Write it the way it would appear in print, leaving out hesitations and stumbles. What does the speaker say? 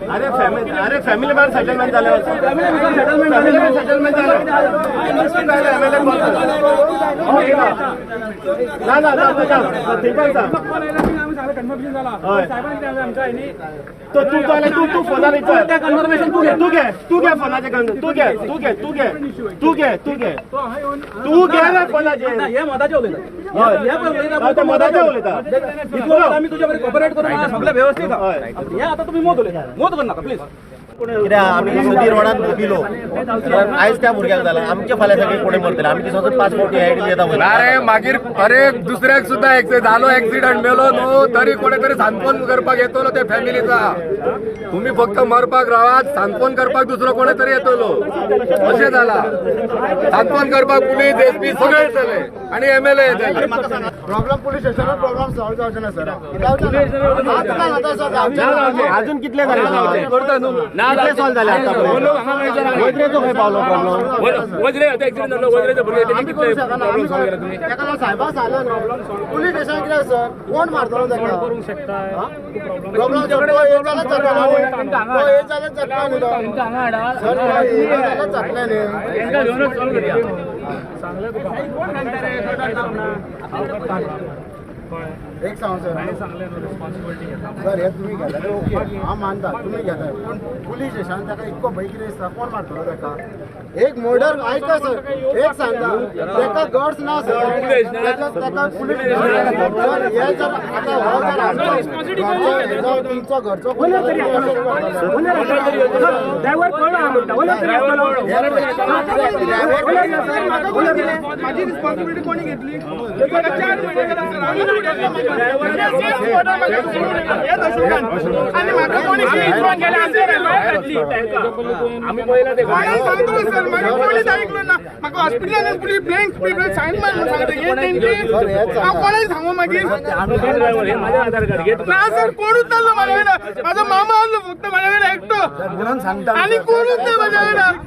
अरे family man settlement झालं settlement झालं तू फोनार कन्फर्मेशन तू घे फोनाचे तू घे ना फोनाचे मधाचे उलयता आम्ही तुझ्याकडे कॉपरेट करून सगळं व्यवस्थित आता तुम्ही मोद कर नका प्लीज आम्ही सुधी रोडात गेलो आयज त्या भुरग्याक झाला आमच्या फाल्यां सगळे कोणी मरतले आमची स्वतः पासपोर्ट आयडी येता अरे मागीर अरे दुसऱ्याक सुद्धा झालो ऍक्सिडेंट मेलो न्हू तरी कोणी तरी सांत्वन करपाक येतलो ते फॅमिलीचा तुम्ही फक्त मरपाक रावात सांत्वन करपाक दुसरो कोणी तरी येतलो अशें जाला सांत्वन करपाक पुलीस एसपी सगळे येतले आणि एमएलए येतले प्रॉब्लेम पोलीस स्टेशनार प्रॉब्लेम सॉल्व जावचे ना सर अजून कितले झाले करता न्हू कितले सॉल्व झाले आता वज्रेचो खंय पावलो प्रॉब्लेम वज्रे ऍक्सिडेंट जालो वज्रेचो भुरगे कितले प्रॉब्लेम सॉल्व केला तुम्ही तेका साहेबा सांगला पोलीस स्टेशन कित्याक सर कोण मारतलो तेका करूंक शकता प्रॉब्लेम एक सांग सर हे तुम्ही घेता ते ओके हांव मानता तुम्ही घेता पूण पुलीस स्टेशन ताका इतको भंय कितें दिसता कोण मारतलो ताका एक मर्डर आयका सर एक सांगता ताका गट्स ना सर ताका पुलीस स्टेशन हे जर आतां हो जर तुमचो घरचो माझी रिस्पॉन्सिबिलिटी कोणी घेतली आम्ही पहिला ते सांगू मागीर माझ्या आधार कार्ड घेत सर कोणूच नासलो माझ्या कडेन माझा मामा आसलो फक्त माझ्या कडेन एकटो म्हणून सांगता आणि कोणूच नाही माझ्या कडेन